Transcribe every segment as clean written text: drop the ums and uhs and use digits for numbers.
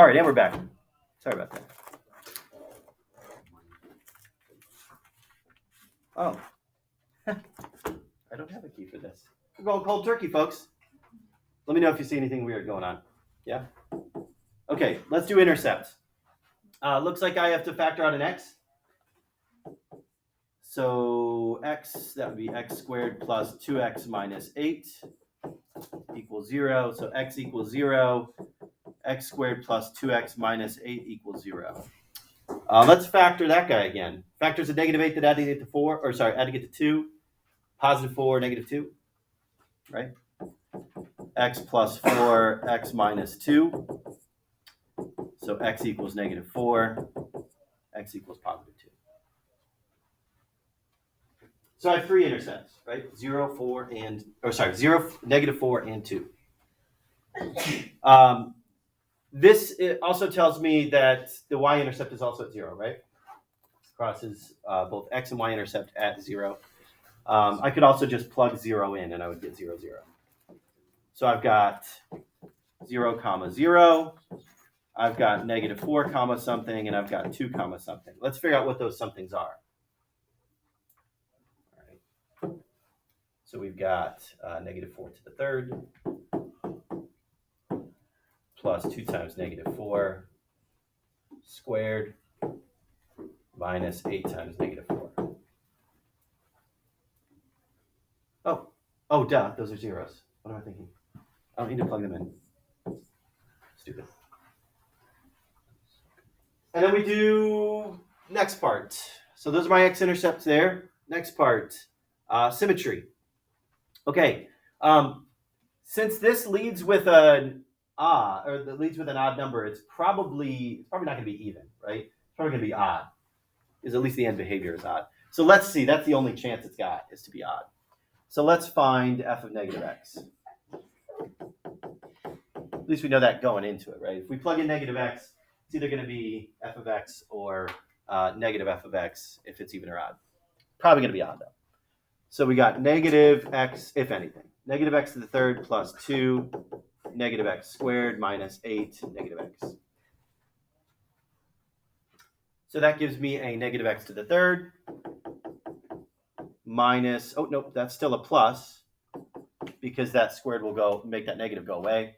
All right, and we're back. Sorry about that. Oh. I don't have a key for this. We're going cold turkey, folks. Let me know if you see anything weird going on. Yeah? Okay, let's do intercepts. Looks like I have to factor out an x. So x, that would be x squared plus 2x minus 8 equals 0. So x equals 0. X squared plus 2x minus 8 equals 0. Let's factor that guy again. Factors a negative 8 that adding it to 4, or sorry, adding it to 2. Positive 4, negative 2, right? X plus 4, x minus 2. So x equals negative 4, x equals positive 2. So I have three intercepts, right? 0, 4, and, or sorry, 0, negative 4, and 2. This also tells me that the y-intercept is also at 0, right? Crosses both x and y-intercept at 0. I could also just plug 0 in, and I would get 0, 0. So I've got 0, comma 0. I've got negative 4, comma something, and I've got 2, comma something. Let's figure out what those somethings are. All right. So we've got negative 4 to the third plus 2 times negative 4 squared minus 8 times negative 4. Oh, duh, those are zeros. What am I thinking? I don't need to plug them in. Stupid. And then we do next part. So those are my x-intercepts there. Next part, symmetry. Okay, since this leads with an leads with an odd number, it's probably not going to be even, right? It's probably going to be odd, because at least the end behavior is odd. So let's see. That's the only chance it's got, is to be odd. So let's find f of negative x. At least we know that going into it, right? If we plug in negative x, it's either going to be f of x or negative f of x if it's even or odd. Probably going to be odd, though. So we got negative x, if anything. Negative x to the third plus 2, negative x squared minus 8, negative x. So that gives me a negative x to the third minus, oh, nope, that's still a plus because that squared will make that negative go away,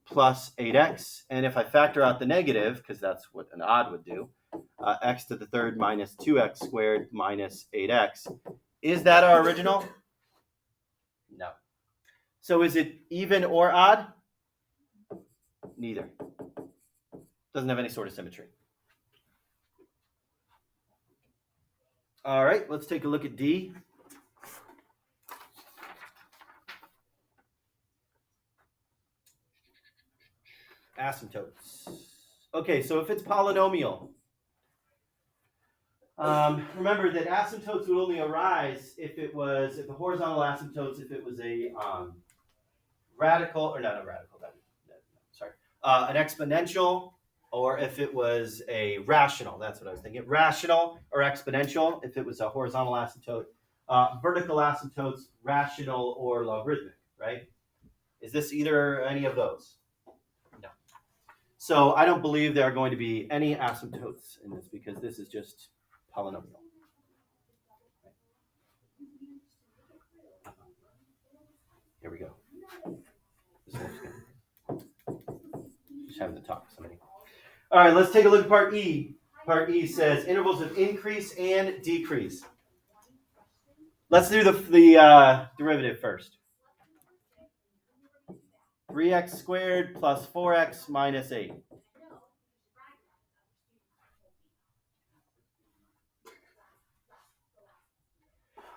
plus 8x. And if I factor out the negative, because that's what an odd would do, x to the third minus 2x squared minus 8x. Is that our original? No. So is it even or odd? Neither. Doesn't have any sort of symmetry. All right, let's take a look at D. Asymptotes. Okay, so if it's polynomial, remember that asymptotes would only arise if the horizontal asymptotes, if it was a radical, or not a radical, an exponential, or if it was a rational. That's what I was thinking. Rational or exponential if it was a horizontal asymptote. Vertical asymptotes, rational or logarithmic, right? Is this either or any of those? No. So I don't believe there are going to be any asymptotes in this because this is just polynomial. Here we go. Just having to talk to somebody. All right, let's take a look at part E. Part E says intervals of increase and decrease. Let's do the derivative first. 3x squared plus 4x minus 8.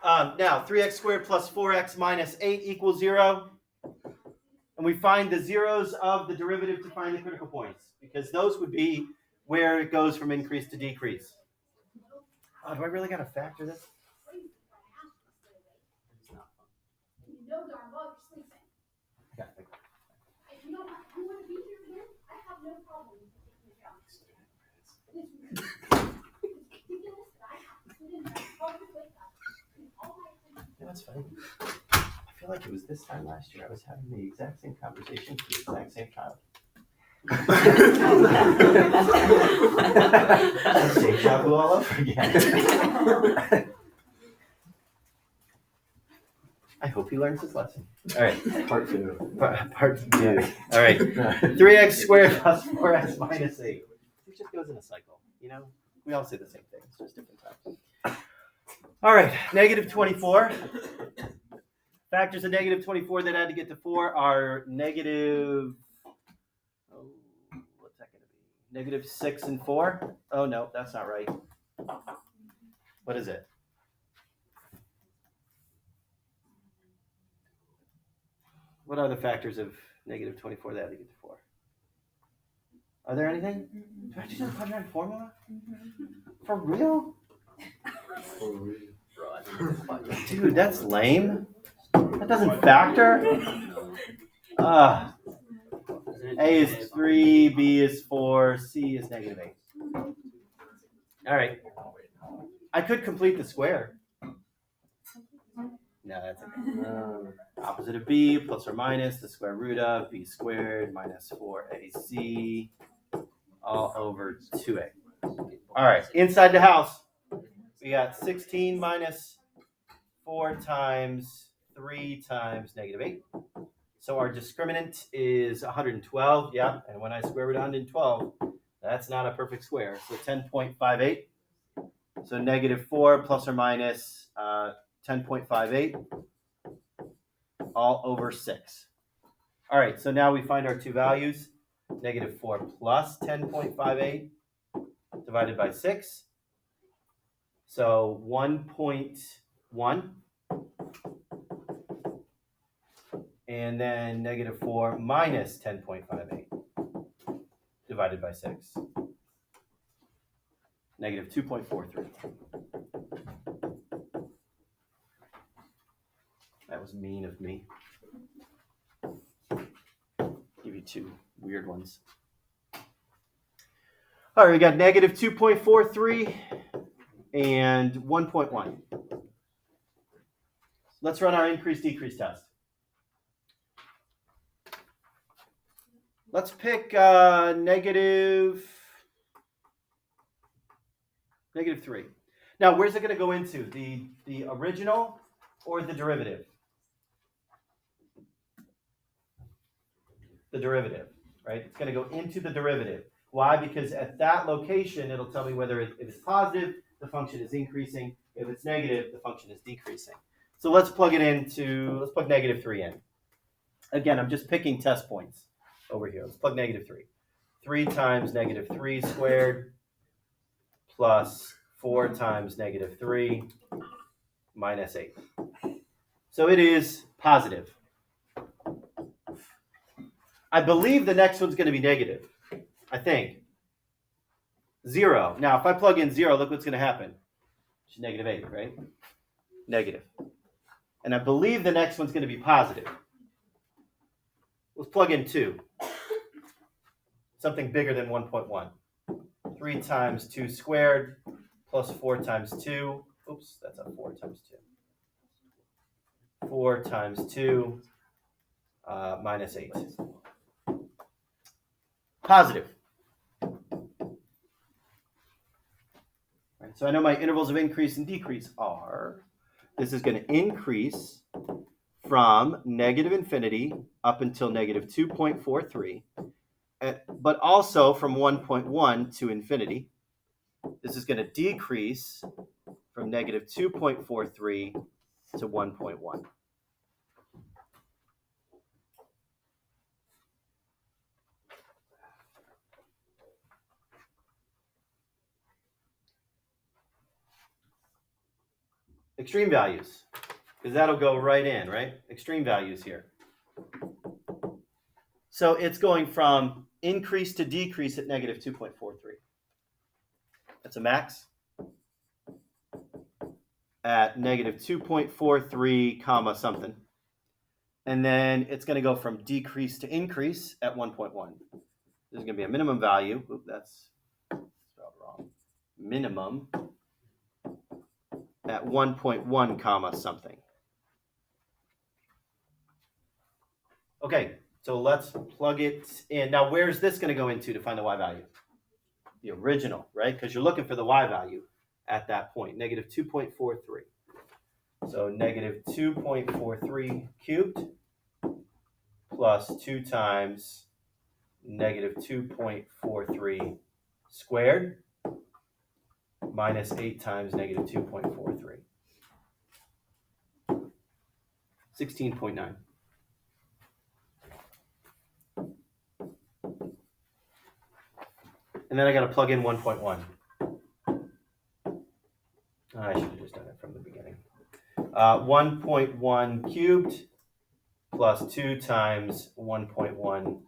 Now, 3x squared plus 4x minus 8 equals 0. And we find the zeros of the derivative to find the critical points, because those would be where it goes from increase to decrease. Do I really got to factor this? That's funny. I feel like it was this time last year I was having the exact same conversation with the exact same child. Deja vu all over again. I hope he learns his lesson. All right. Part 2. Part 2. All right. 3x squared plus 4x minus 8. It just goes in a cycle. You know, we all say the same thing. It's just different times. All right. Negative 24. Factors of negative 24 that add to get to 4 are negative. What's that going to be? Negative 6 and 4. Oh, no, that's not right. What is it? What are the factors of negative 24 that add to get to 4? Are there anything? Do I just know the quadratic formula? For real? Dude, that's lame. That doesn't factor. A is 3, B is 4, C is negative 8. All right. I could complete the square. No, that's okay. Opposite of B plus or minus the square root of B squared minus 4AC all over 2A. All right, inside the house, we got 16 minus 4 times 3 times negative 8. So our discriminant is 112, yeah, and when I square root 112, that's not a perfect square. So 10.58. So negative 4 plus or minus 10.58 all over 6. All right, so now we find our two values. Negative 4 plus 10.58 divided by 6. So 1.1. And then negative 4 minus 10.58 divided by 6. Negative 2.43. That was mean of me. Give you two weird ones. All right, we got negative 2.43 and 1.1. Let's run our increase-decrease test. Let's pick negative 3. Now, where's it going to go into? The original or the derivative? The derivative, right? It's going to go into the derivative. Why? Because at that location, it'll tell me whether if it's positive, the function is increasing. If it's negative, the function is decreasing. So let's plug negative 3 in. Again, I'm just picking test points over here. Let's plug negative 3. 3 times negative 3 squared plus 4 times negative 3 minus 8. So it is positive. I believe the next one's going to be negative. I think. 0. Now, if I plug in 0, look what's going to happen. It's negative 8, right? Negative. And I believe the next one's going to be positive. Let's plug in 2. Something bigger than 1.1. 3 times 2 squared plus 4 times 2. Oops, that's a 4 times 2. 4 times 2 minus 8. Positive. Right, so I know my intervals of increase and decrease are, this is going to increase from negative infinity up until negative 2.43, but also from 1.1 to infinity. This is going to decrease from negative 2.43 to 1.1. Extreme values, because that'll go right in, right? Extreme values here. So it's going from increase to decrease at negative 2.43. That's a max at negative 2.43 comma something. And then it's going to go from decrease to increase at 1.1. There's going to be a minimum value. Oop, that's spelled wrong. Minimum at 1.1 comma something. Okay, So let's plug it in. Now, where's this going to go into to find the y value? The original, right? Because you're looking for the y value at that point, negative 2.43. So negative 2.43 cubed plus 2 times negative 2.43 squared minus 8 times negative 2.43. 16.9. And then I got to plug in 1.1. I should have just done it from the beginning. 1.1 cubed plus 2 times 1.1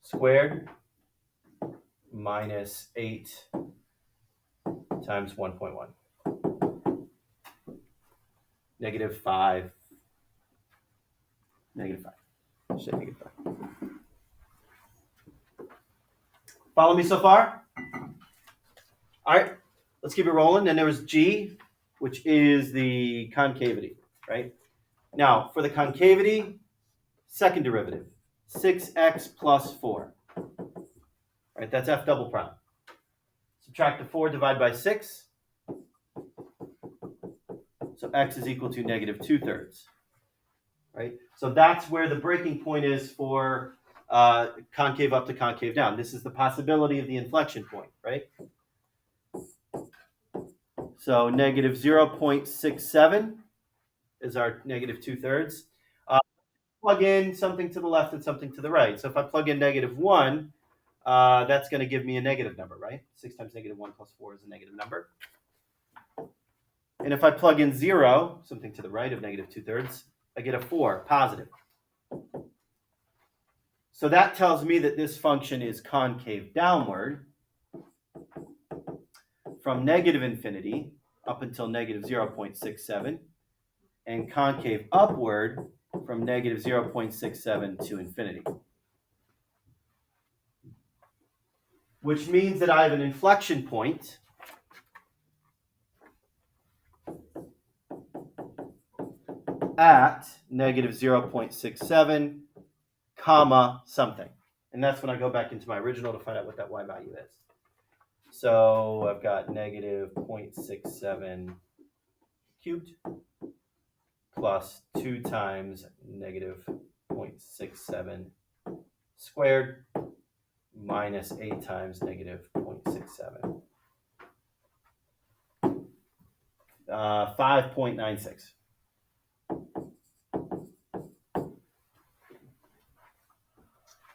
squared minus 8 times 1.1. Negative 5. Negative 5. Say negative 5. Follow me so far? All right, let's keep it rolling. And there was G, which is the concavity, right? Now, for the concavity, second derivative, 6x plus 4. Right, that's f double prime. Subtract the 4, divide by 6. So x is equal to negative 2/3. Right? So that's where the breaking point is for concave up to concave down. This is the possibility of the inflection point, right? So negative 0.67 is our negative 2/3. Plug in something to the left and something to the right. So if I plug in negative 1, that's going to give me a negative number, right? 6 times negative 1 plus 4 is a negative number. And if I plug in 0, something to the right of negative 2/3, I get a 4, positive. So that tells me that this function is concave downward from negative infinity up until negative 0.67 and concave upward from negative 0.67 to infinity. Which means that I have an inflection point at negative 0.67, comma, something. And that's when I go back into my original to find out what that y value is. So I've got negative 0.67 cubed plus 2 times negative 0.67 squared minus 8 times negative 0.67. 5.96.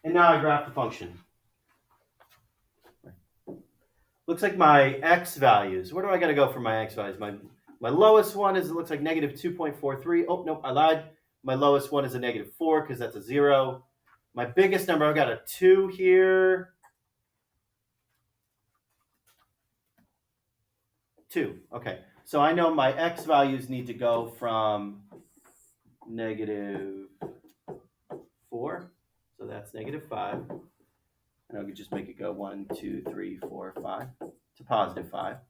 And now I graph the function. Looks like my x values. Where do I got to go for my x values? My lowest one is, it looks like negative 2.43. Oh, nope, I lied. My lowest one is a negative 4 because that's a 0. My biggest number, I've got a 2 here. 2. Okay. So I know my x values need to go from negative 4. So that's negative 5. And I could just make it go 1, 2, 3, 4, 5 to positive 5.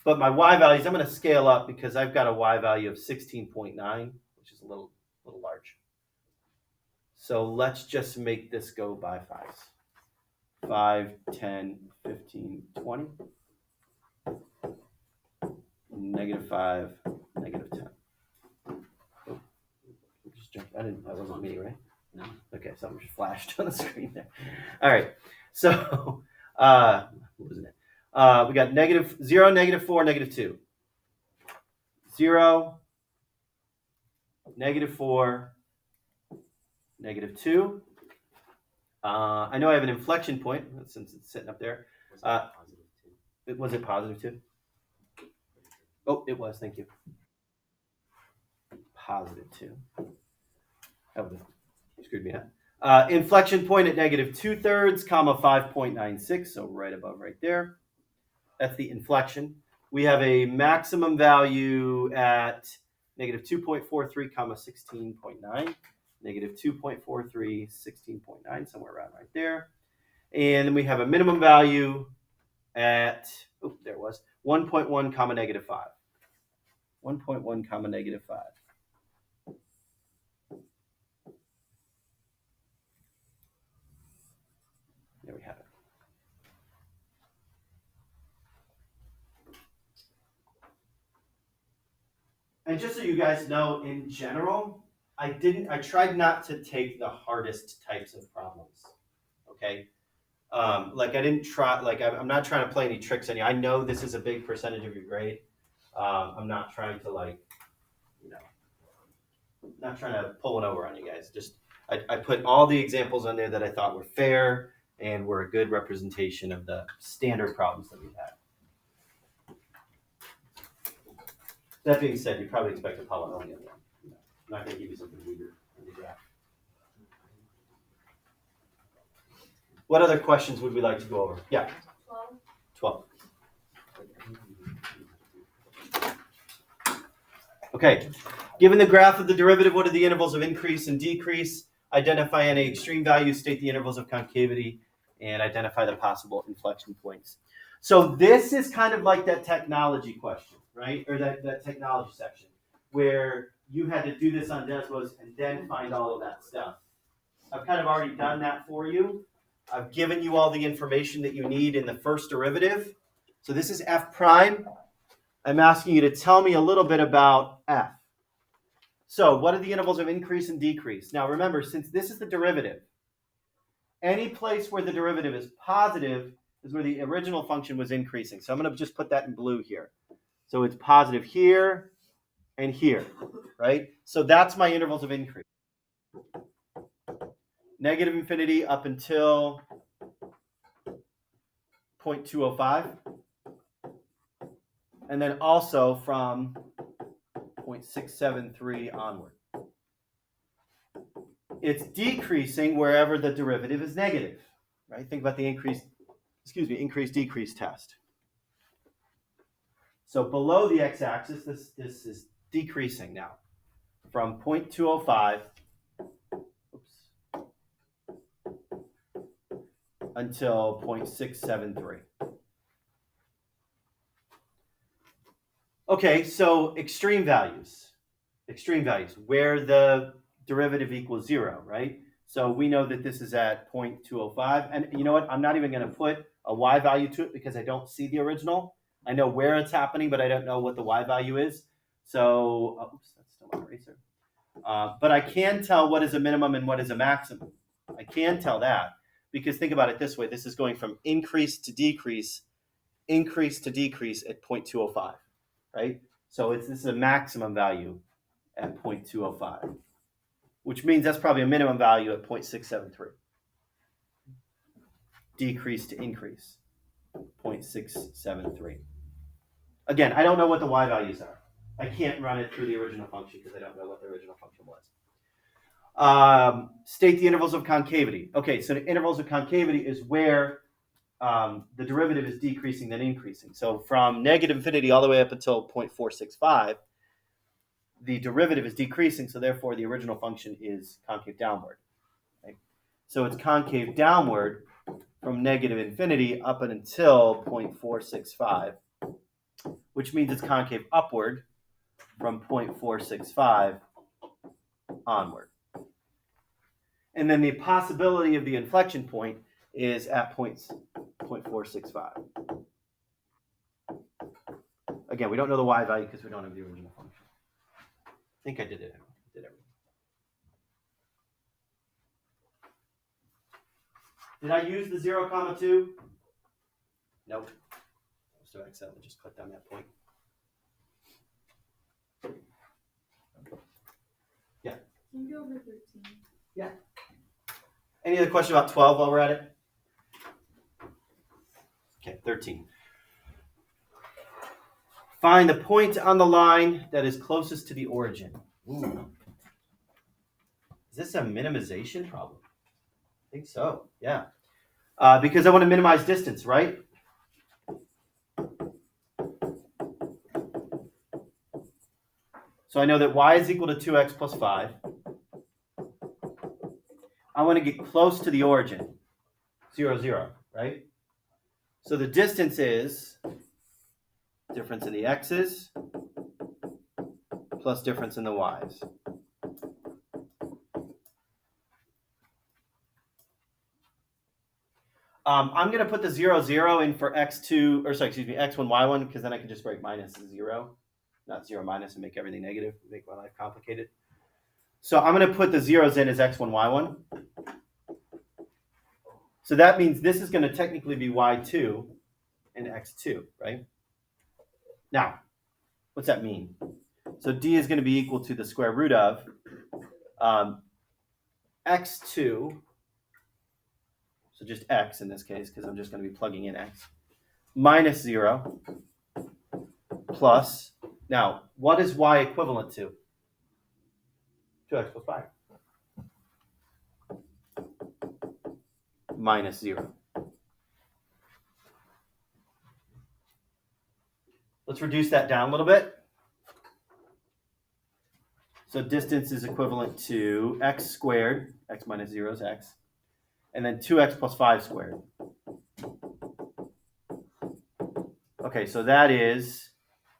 But my y values, I'm going to scale up because I've got a y value of 16.9, which is a little large. So let's just make this go by 5s. 5, 10, 15, 20. Negative 5, negative 10. Oh, just jumped. That wasn't me, right? No. Okay, something just flashed on the screen there. All right. So, what was it? We got negative 0, negative 4, negative 2. 0, negative 4, negative 2. I know I have an inflection point since it's sitting up there. Was it positive 2? Oh, it was. Thank you. Positive 2. That would have screwed me up. Inflection point at negative 2/3, comma 5.96. So right above right there. That's the inflection. We have a maximum value at negative 2.43, comma 16.9. Negative 2.43, 16.9, somewhere around right there. And then we have a minimum value at, oh, there it was, 1.1, comma negative 5. 1.1, comma negative 5. And just so you guys know, in general, I tried not to take the hardest types of problems. Okay. Like I didn't try, like I'm not trying to play any tricks on you. I know this is a big percentage of your grade. I'm not trying to like, you know, not trying to pull one over on you guys. Just, I put all the examples on there that I thought were fair and were a good representation of the standard problems that we've had. That being said, you probably expect a polynomial. I'm not going to give you something weird in the graph. What other questions would we like to go over? Yeah. 12. Okay. Given the graph of the derivative, what are the intervals of increase and decrease? Identify any extreme values, state the intervals of concavity, and identify the possible inflection points. So this is kind of like that technology question, right? Or that technology section where you had to do this on Desmos and then find all of that stuff. I've kind of already done that for you. I've given you all the information that you need in the first derivative. So this is f prime. I'm asking you to tell me a little bit about f. So what are the intervals of increase and decrease? Now remember, since this is the derivative, any place where the derivative is positive is where the original function was increasing. So I'm going to just put that in blue here. So it's positive here and here, right? So that's my intervals of increase. Negative infinity up until 0.205. And then also from 0.673 onward. It's decreasing wherever the derivative is negative, right? Think about the increase-decrease test. So below the x-axis, this is decreasing now from 0.205 until 0.673. Okay, so extreme values, where the derivative equals 0, right? So we know that this is at 0.205. And you know what? I'm not even going to put a y value to it because I don't see the original. I know where it's happening, but I don't know what the y value is. So, oops, that's still my eraser. But I can tell what is a minimum and what is a maximum. I can tell that because think about it this way. This is going from increase to decrease at 0.205, right? So this is a maximum value at 0.205, which means that's probably a minimum value at 0.673. Decrease to increase, 0.673. Again, I don't know what the y values are. I can't run it through the original function because I don't know what the original function was. State the intervals of concavity. Okay, so the intervals of concavity is where the derivative is decreasing then increasing. So from negative infinity all the way up until 0.465, the derivative is decreasing, so therefore the original function is concave downward. Right? So it's concave downward from negative infinity up until 0.465, which means it's concave upward from 0.465 onward. And then the possibility of the inflection point is at 0.465. Again, we don't know the y value because we don't have the original function. I think I did it. Did I use the 0,2? Nope. So I accidentally just clicked on that point. Yeah. Can you go over 13? Yeah. Any other question about 12 while we're at it? Okay, 13. Find the point on the line that is closest to the origin. Ooh. Is this a minimization problem? I think so, yeah. Because I want to minimize distance, right? So I know that y is equal to 2x plus 5. I want to get close to the origin, 0, 0, right? So the distance is difference in the x's plus difference in the y's. I'm going to put the 0, 0 in for x1, y1, because then I can just write minus 0. not 0 minus and make everything negative, make my life complicated. So I'm going to put the zeros in as x1, y1. So that means this is going to technically be y2 and x2, right? Now, what's that mean? So d is going to be equal to the square root of x2, so just x in this case, because I'm just going to be plugging in x, minus 0 plus, now, what is y equivalent to? 2x plus 5. Minus 0. Let's reduce that down a little bit. So distance is equivalent to x squared, x minus 0 is x, and then 2x plus 5 squared. Okay, so that is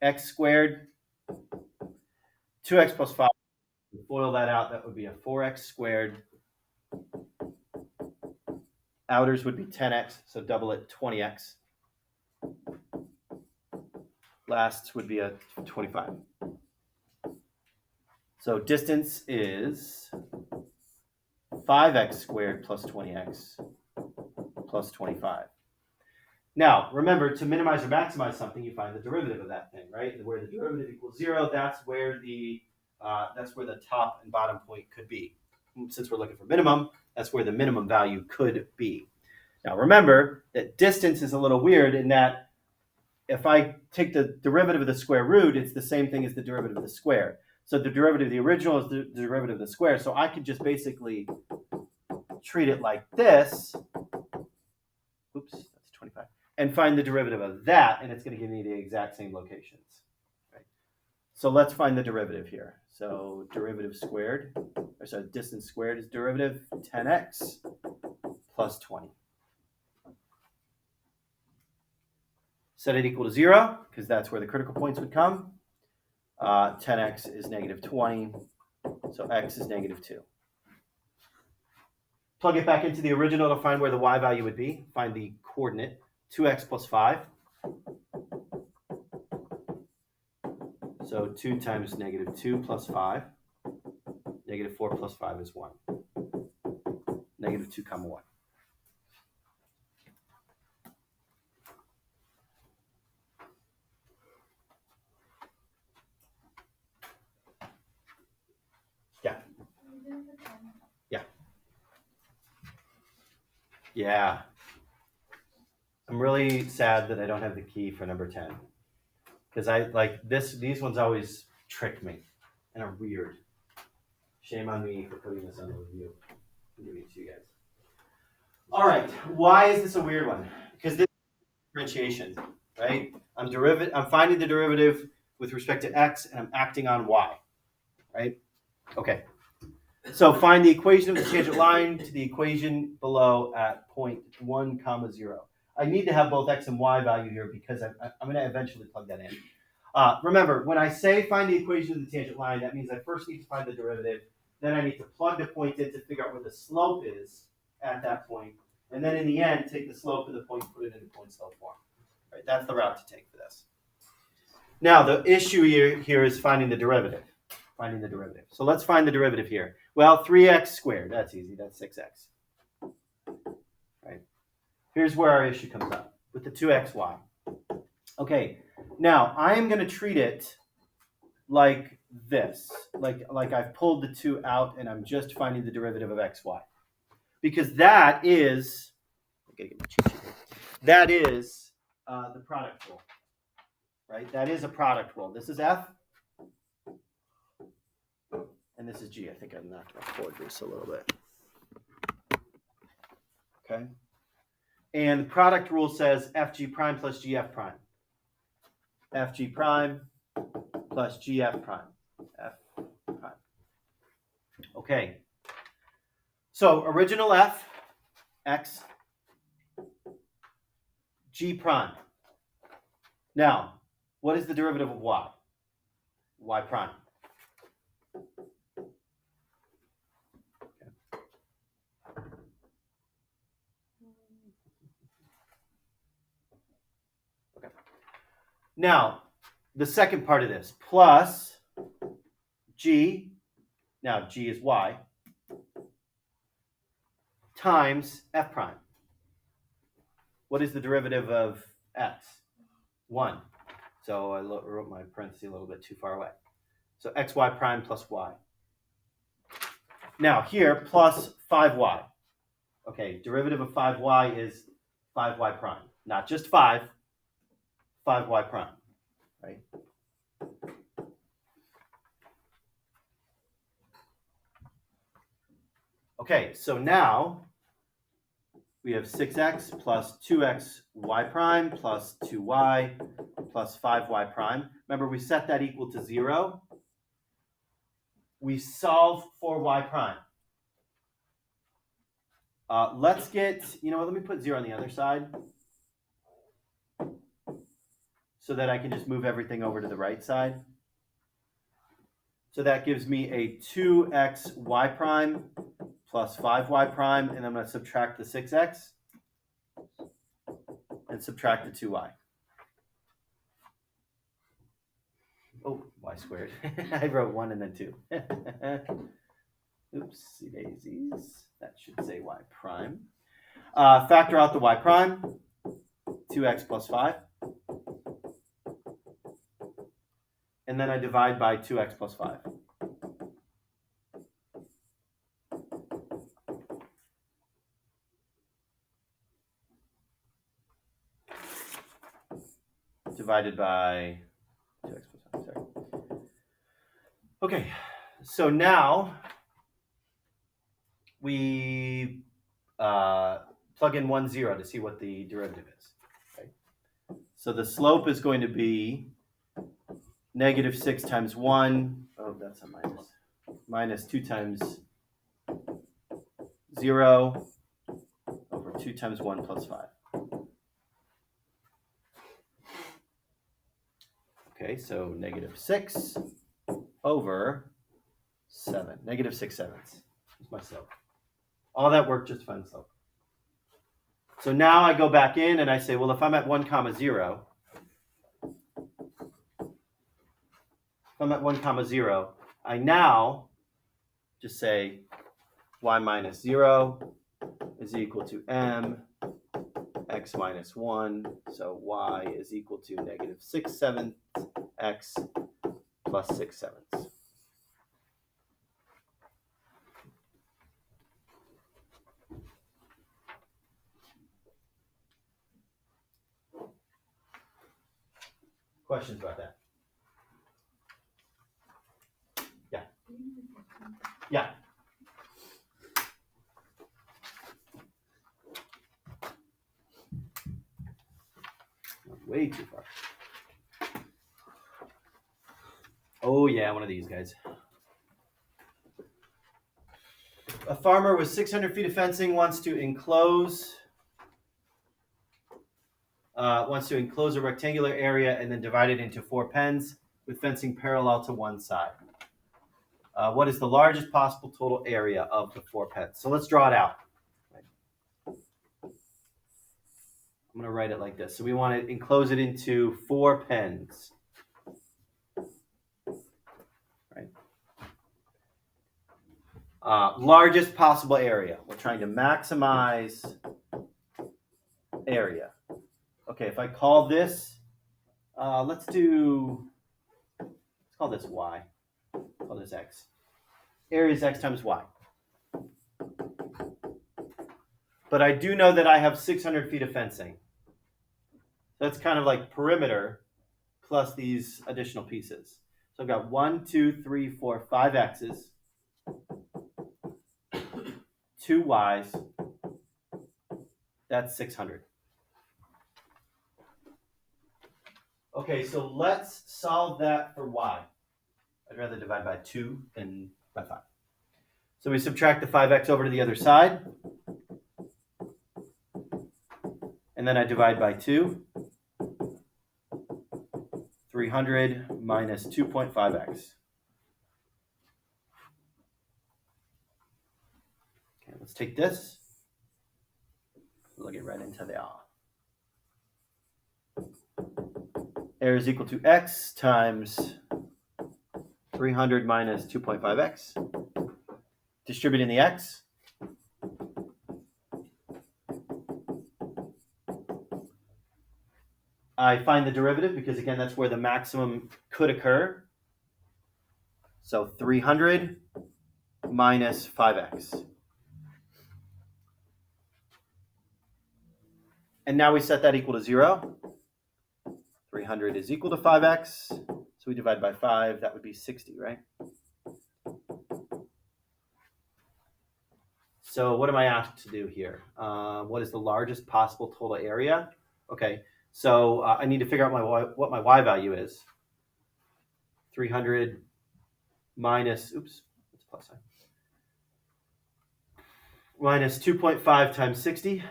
x squared, 2x plus 5. Boil that out, that would be a 4x squared. Outers would be 10x, so double it, 20x. Last would be a 25. So distance is 5x squared plus 20x plus 25. Now, remember, to minimize or maximize something, you find the derivative of that thing, right? And where the derivative equals 0, that's where the top and bottom point could be. Since we're looking for minimum, that's where the minimum value could be. Now, remember that distance is a little weird in that if I take the derivative of the square root, it's the same thing as the derivative of the square. So the derivative of the original is the derivative of the square. So I could just basically treat it like this. Oops, that's 25. And find the derivative of that, and it's going to give me the exact same locations. Right? So let's find the derivative here. So derivative squared, or sorry, distance squared is derivative 10x plus 20. Set it equal to 0, because that's where the critical points would come. 10x is negative 20, so x is negative 2. Plug it back into the original to find where the y value would be. Find the coordinate, 2x plus 5. So 2 times negative 2 plus 5. Negative 4 plus 5 is 1. Negative 2 comma 1. Yeah. I'm really sad that I don't have the key for number 10. Because I like these ones always trick me and are weird. Shame on me for putting this on the review. I'm giving it to you guys. All right. Why is this a weird one? Because this is differentiation, right? I'm finding the derivative with respect to x and I'm acting on y. Right? Okay. So find the equation of the tangent line to the equation below at point 1, 0. I need to have both x and y value here because I'm going to eventually plug that in. Remember, when I say find the equation of the tangent line, that means I first need to find the derivative. Then I need to plug the point in to figure out where the slope is at that point. And then in the end, take the slope of the point, put it into point slope form. Right? That's the route to take for this. Now, the issue here is finding the derivative. Finding the derivative. So let's find the derivative here. Well, 3x squared. That's easy. That's 6x. Right. Here's where our issue comes up with the 2xy. Okay. Now, I am going to treat it like this. Like I've pulled the 2 out and I'm just finding the derivative of xy. Because that is, that is the product rule. Right? That is a product rule. This is f. And this is g. I think I knocked my cord just a little bit. Okay. And the product rule says fg prime plus gf prime. Fg prime plus gf prime. F prime. Okay. So original f, x, g prime. Now, what is the derivative of y? Y prime. Now, the second part of this, plus g, now g is y, times f prime. What is the derivative of x? 1. So I wrote my parenthesis a little bit too far away. So xy prime plus y. Now here, plus 5y. Okay, derivative of 5y is 5y prime. Not just 5, 5y prime, right? Okay, so now we have 6x plus 2x y prime plus 2y plus 5y prime. Remember, we set that equal to 0. We solve for y prime. Let's get, let me put 0 on the other side so that I can just move everything over to the right side. So that gives me a 2xy prime plus 5y prime, and I'm going to subtract the 6x and subtract the 2y. Oh, y squared. I wrote 1 and then 2. Oopsie daisies. That should say y prime. Factor out the y prime, 2x plus 5. And then I divide by 2x plus 5. Divided by 2x plus 5, sorry. Okay, so now we plug in 1, 0 to see what the derivative is. Okay. So the slope is going to be negative 6 times 1. Oh, that's a minus. Minus 2 times 0 over 2 times 1 plus 5. Okay, so negative 6 over 7. Negative 6/7 is my slope. All that work just to find the slope. So now I go back in and I say, well, if I'm at 1, 0, I now just say y minus 0 is equal to m x minus 1. So y is equal to negative 6/7 x plus 6/7. Questions about that? Yeah. Yeah. Way too far. Oh yeah, one of these guys. A farmer with 600 feet of fencing wants to enclose a rectangular area and then divide it into 4 pens with fencing parallel to one side. What is the largest possible total area of the 4 pens? So let's draw it out. I'm going to write it like this. So we want to enclose it into 4 pens. Right? Largest possible area. We're trying to maximize area. Okay, if I call this, let's call this y. Call this x. Area is x times y. But I do know that I have 600 feet of fencing. That's kind of like perimeter plus these additional pieces. So I've got 1, 2, 3, 4, 5 x's, 2 y's. That's 600. Okay, so let's solve that for y. I'd rather divide by 2 than by 5. So we subtract the 5x over to the other side. And then I divide by 2. 300 minus 2.5x. Okay, let's take this. Plug it right into there. error is equal to x times 300 minus 2.5x. Distributing the x. I find the derivative because, again, that's where the maximum could occur. So 300 minus 5x. And now we set that equal to 0. 300 is equal to 5x. So we divide by 5. That would be 60, right? So what am I asked to do here? What is the largest possible total area? Okay, so I need to figure out what my y value is. 300 minus, oops, that's a plus sign. Minus 2.5 times 60.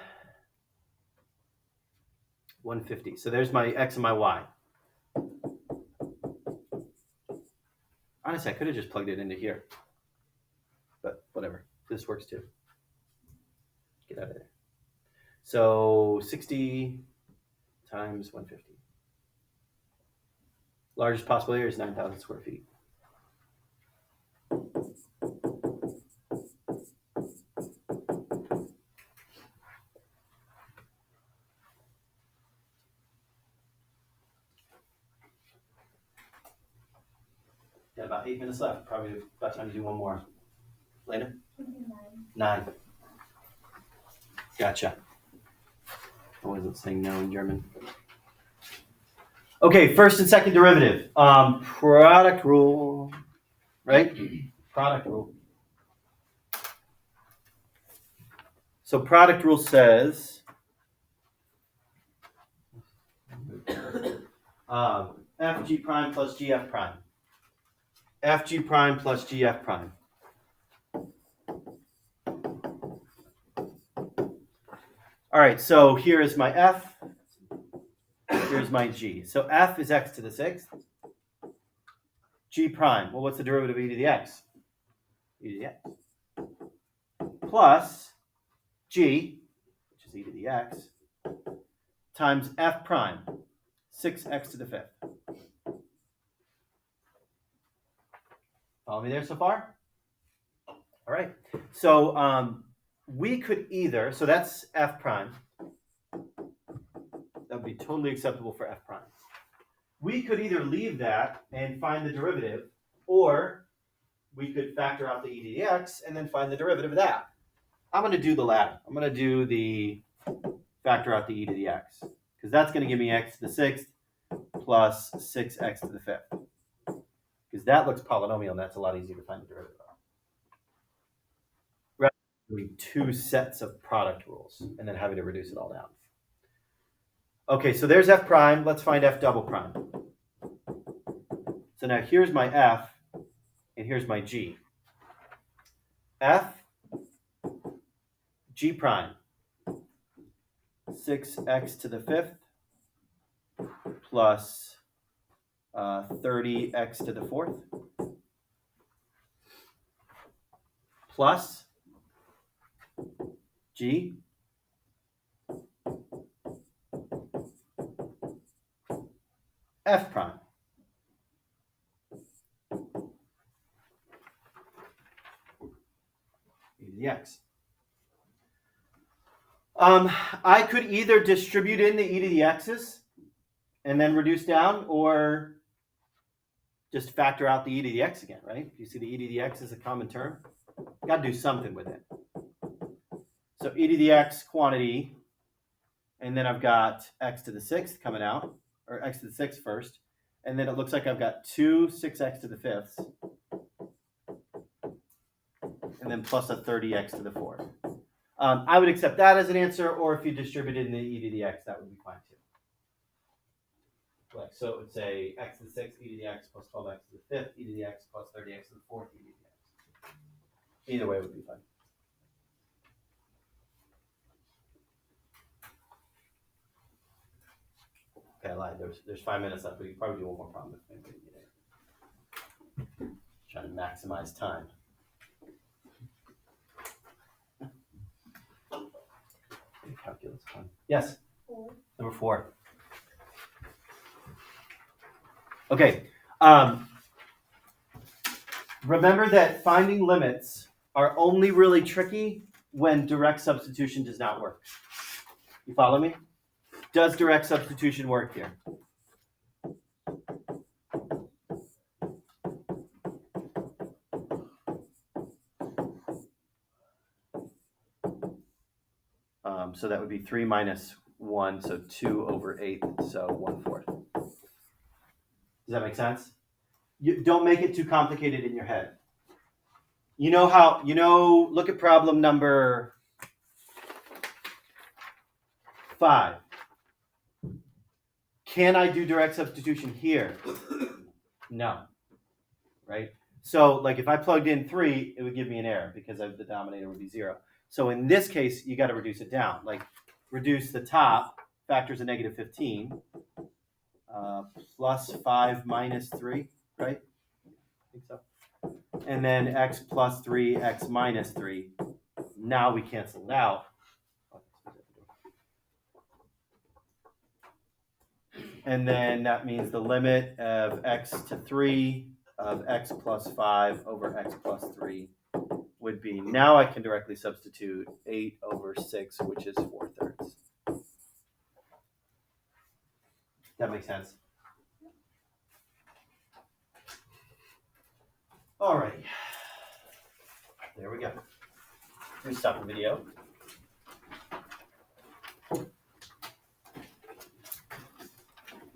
150. So there's my x and my y. Honestly, I could have just plugged it into here. But whatever. This works too. Get out of there. So 60 times 150. Largest possible area is 9,000 square feet. Yeah, about 8 minutes left. Probably about time to do one more. Later? 9. Gotcha. I wasn't saying no in German. Okay, first and second derivative. Product rule, right? Product rule. So product rule says fg prime plus gf prime. Fg prime plus gf prime. All right, so here is my f. Here's my g. So f is x to the 6th. G prime. Well, what's the derivative of e to the x? E to the x. Plus g, which is e to the x, times f prime, 6x to the 5th. Follow me there so far? All right. So we could either, so that's f prime. That would be totally acceptable for f prime. We could either leave that and find the derivative, or we could factor out the e to the x and then find the derivative of that. I'm going to do the latter. I'm going to do the factor out the e to the x, because that's going to give me x to the 6th plus 6x to the 5th. Because that looks polynomial, and that's a lot easier to find the derivative of. Rather than doing 2 sets of product rules and then having to reduce it all down. Okay, so there's f prime. Let's find f double prime. So now here's my f, and here's my g. F g prime, 6x to the 5th plus 30x to the 4th plus g f prime. E to the x. I could either distribute in the e to the x's and then reduce down, or just factor out the e to the x again, right? You see the e to the x is a common term. Got to do something with it. So e to the x quantity, and then I've got x to the 6th coming out, or x to the 6th first, and then it looks like I've got 2 6x to the 5ths, and then plus a 30x to the 4th. I would accept that as an answer, or if you distributed in the e to the x, that would be fine too. Like, so it would say x to the 6th, e to the x plus 12x to the 5th, e to the x plus 30x to the 4th, e to the x. Either way would be fine. Okay, I lied. There's 5 minutes left. We can probably do one more problem if anybody needs it. Trying to maximize time. Calculus one. Yes. 4. Number 4. Okay. Remember that finding limits are only really tricky when direct substitution does not work. You follow me? Does direct substitution work here? So that would be 3 minus 1, so 2 over 8, so 1/4. Does that make sense? You don't make it too complicated in your head. You know how, look at problem number 5. Can I do direct substitution here? No. Right? So, like, if I plugged in 3, it would give me an error because the denominator would be 0. So in this case, you got to reduce it down. Like, reduce the top, factors of negative 15, plus 5 minus 3, right? I think so. And then x plus 3, x minus 3. Now we cancel it out. And then that means the limit of x to 3 of x plus 5 over x plus 3 would be, now I can directly substitute 8 over 6, which is 4/3. That makes sense? All right. There we go. Let me stop the video.